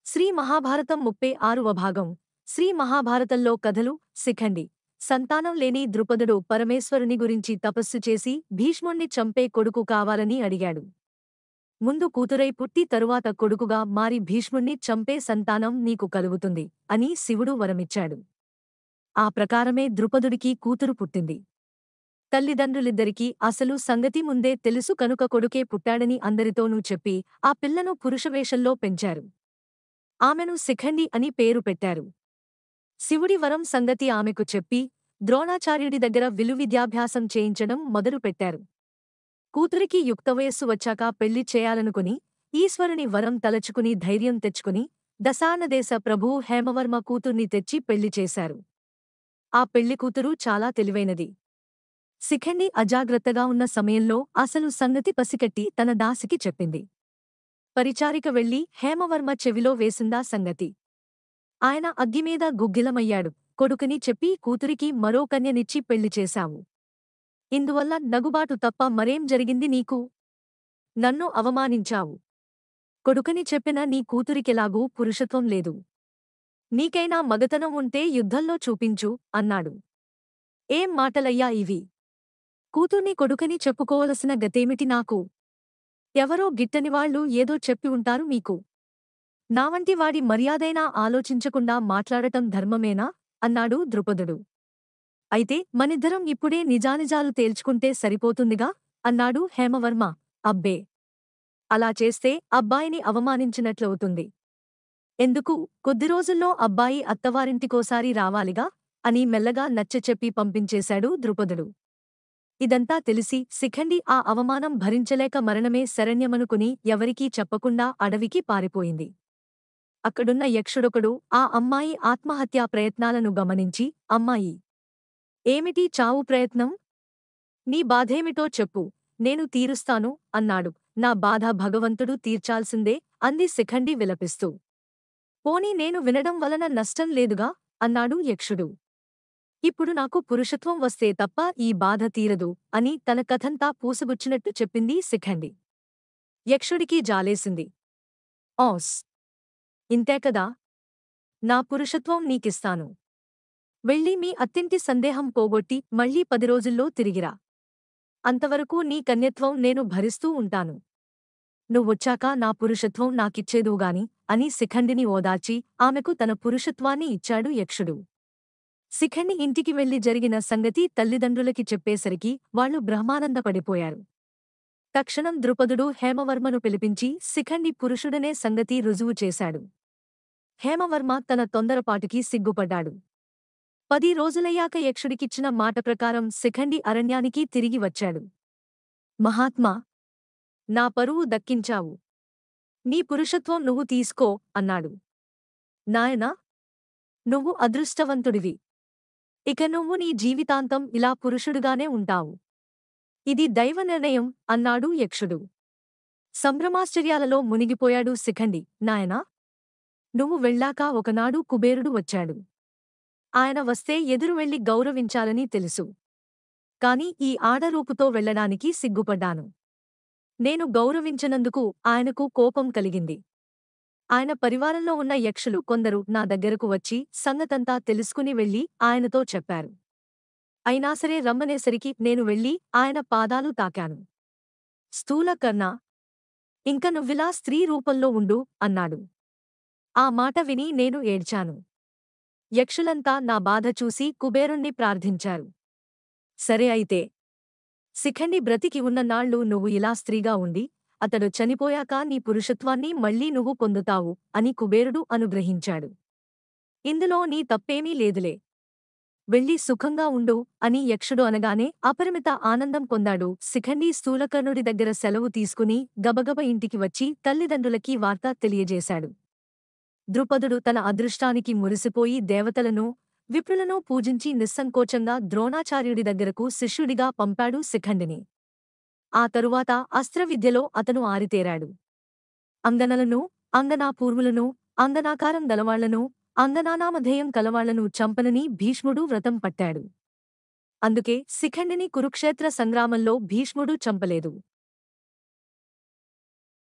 శ్రీ మహాభారతం 36వ భాగం. శ్రీ మహాభారతంలో కథలు. శిఖండి. సంతానం లేని ద్రుపదుడు పరమేశ్వరుని గురించి తపస్సు చేసి భీష్ముణ్ణి చంపే కొడుకు కావాలని అడిగాడు. ముందు కూతురై పుట్టి తరువాత కొడుకుగా మారి భీష్ముణ్ణి చంపే సంతానం నీకు కలుగుతుంది అని శివుడు వరమిచ్చాడు. ఆ ప్రకారమే ద్రుపదుడికి కూతురు పుట్టింది. తల్లిదండ్రులిద్దరికీ అసలు సంగతి ముందే తెలుసు కనుక కొడుకే పుట్టాడని అందరితోనూ చెప్పి ఆ పిల్లను పురుషవేషంలో పెంచారు. ఆమెను శిఖండి అని పేరు పెట్టారు. శివుడి వరం సంగతి ఆమెకు చెప్పి ద్రోణాచార్యుడి దగ్గర విలువిద్యాభ్యాసం చేయించడం మొదలుపెట్టారు. కూతురికి యుక్తవయస్సు వచ్చాక పెళ్లి చేయాలనుకుని ఈశ్వరుని వరం తలచుకుని ధైర్యం తెచ్చుకుని దశానదేశ ప్రభువు హేమవర్మ కూతుర్ని తెచ్చి పెళ్లి చేశారు. ఆ పెళ్లికూతురు చాలా తెలివైనది. శిఖండి అజాగ్రత్తగా ఉన్న సమయంలో అసలు సంగతి పసికట్టి తన దాసికి చెప్పింది. పరిచారిక వెళ్లి హేమవర్మ చెవిలో వేసిందా సంగతి. ఆయన అగ్గిమీద గుగ్గిలమయ్యాడు. కొడుకుని చెప్పి కూతురికి మరో కన్యనిచ్చి పెళ్లి చేశావు. ఇందువల్ల నగుబాటు తప్ప మరేం జరిగింది నీకు? నన్ను అవమానించావు. కొడుకని చెప్పిన నీ కూతురికెలాగూ పురుషత్వం లేదు. నీకైనా మగతనం ఉంటే యుద్ధంలో చూపించు అన్నాడు. ఏం మాటలయ్యా ఇవి? కూతుర్ని కొడుకని చెప్పుకోవలసిన గతేమిటి నాకు? ఎవరో గిట్టనివాళ్లు ఏదో చెప్పి ఉంటారు మీకు. నావంటి వాడి మర్యాదైనా ఆలోచించకుండా మాట్లాడటం ధర్మమేనా? అన్నాడు ద్రుపదుడు. అయితే మనిద్దరం ఇప్పుడే నిజానిజాలు తేల్చుకుంటే సరిపోతుందిగా అన్నాడు హేమవర్మ. అబ్బే! అలా చేస్తే అబ్బాయిని అవమానించినట్లవుతుంది. ఎందుకు? కొద్ది రోజుల్లో అబ్బాయి అత్తవారింటికోసారి రావాలిగా అని మెల్లగా నచ్చచెప్పి పంపించేశాడు ద్రుపదుడు. ఇదంతా తెలిసి శిఖండి ఆ అవమానం భరించలేక మరణమే శరణ్యమనుకుని ఎవరికీ చెప్పకుండా అడవికి పారిపోయింది. అక్కడున్న యక్షుడొకడు ఆ అమ్మాయి ఆత్మహత్యా ప్రయత్నాలను గమనించి, అమ్మాయి! ఏమిటి చావు ప్రయత్నం? నీ బాధేమిటో చెప్పు, నేను తీరుస్తాను అన్నాడు. నా బాధ భగవంతుడు తీర్చాల్సిందే అంది శిఖండి విలపిస్తూ. పోనీ నేను వినడం వలన నష్టం లేదుగా అన్నాడు యక్షుడు. ఇప్పుడు నాకు పురుషత్వం వస్తే తప్ప ఈ బాధ తీరదు అని తన కథంతా పూసగుచ్చినట్టు చెప్పింది శిఖండి. యక్షుడికి జాలేసింది. ఓస్! ఇంతే కదా! నా పురుషత్వం నీకిస్తాను. వెళ్ళి మీ అత్తింటి సందేహం పోగొట్టి మళ్ళీ 10 రోజుల్లో తిరిగిరా. అంతవరకు నీ కన్యత్వం నేను భరిస్తూ ఉంటాను. నువ్వొచ్చాక నా పురుషత్వం నాకిచ్చేదువుగాని అని శిఖండిని ఓదార్చి ఆమెకు తన పురుషత్వాన్ని ఇచ్చాడు యక్షుడు. శిఖండి ఇంటికి వెళ్లి జరిగిన సంగతి తల్లిదండ్రులకి చెప్పేసరికి వాళ్లు బ్రహ్మానందపడిపోయారు. తక్షణం ద్రుపదుడు హేమవర్మను పిలిపించి శిఖండి పురుషుడనే సంగతి రుజువు చేశాడు. హేమవర్మ తన తొందరపాటుకి సిగ్గుపడ్డాడు. 10 రోజులయ్యాక యక్షుడికిచ్చిన మాట ప్రకారం శిఖండి అరణ్యానికి తిరిగి వచ్చాడు. మహాత్మా! నా పరువు దక్కించావు. నీ పురుషత్వం నువ్వు తీసుకో అన్నాడు. నాయనా! నువ్వు అదృష్టవంతుడివి. ఇక నువ్వు నీ జీవితాంతం ఇలా పురుషుడుగానే ఉంటావు. ఇది దైవ నిర్ణయం అన్నాడు యక్షుడు. సంభ్రమాశ్చర్యాలలో మునిగిపోయాడు శిఖండి. నాయనా! నువ్వు వెళ్ళాక ఒకనాడు కుబేరుడు వచ్చాడు. ఆయన వస్తే ఎదురు వెళ్లి గౌరవించాలని తెలుసు. కాని ఈ ఆడరూపుతో వెళ్లడానికి సిగ్గుపడ్డాను. నేను గౌరవించనందుకు ఆయనకు కోపం కలిగింది. ఆయన పరివారంలో ఉన్న యక్షులు కొందరు నా దగ్గరకు వచ్చి సంగతంతా తెలుసుకుని వెళ్లి ఆయనతో చెప్పారు. అయినా సరే రమ్మనేసరికి నేను వెళ్లి ఆయన పాదాలు తాకాను. స్థూలకర్ణా! ఇంక నువ్విలా స్త్రీ రూపంలో ఉండు అన్నాడు. ఆ మాట విని నేను ఏడ్చాను. యక్షులంతా నా బాధ చూసి కుబేరుణ్ణి ప్రార్థించారు. సరే అయితే. శిఖండి బ్రతికి ఉన్ననాళ్లు నువ్వు ఇలా స్త్రీగా ఉండి అతడు చనిపోయాక నీ పురుషత్వాన్ని మళ్లీ నువ్వు పొందుతావు అని కుబేరుడు అనుగ్రహించాడు. ఇందులో నీ తప్పేమీ లేదులే. వెళ్ళి సుఖంగా ఉండు అని యక్షుడు అనగానే అపరిమిత ఆనందం పొందాడు. శిఖండి స్థూలకర్ణుడి దగ్గర సెలవు తీసుకుని గబగబ ఇంటికి వచ్చి తల్లిదండ్రులకి వార్త తెలియజేశాడు. ద్రుపదుడు తన అదృష్టానికి మురిసిపోయి దేవతలను, విప్రులను పూజించి నిస్సంకోచంగా ద్రోణాచార్యుడి దగ్గరకు శిష్యుడిగా పంపాడు శిఖండిని. ఆ తరువాత అస్త్రవిద్యలో అతను ఆరితేరాడు. అంగనలను, అంగనాపూర్వులను, అంగనాకారం గలవాళ్లను, అంగనానామధేయం కలవాళ్లను చంపనని భీష్ముడు వ్రతం పట్టాడు. అందుకే శిఖండిని కురుక్షేత్ర సంగ్రామంలో భీష్ముడు చంపలేదు.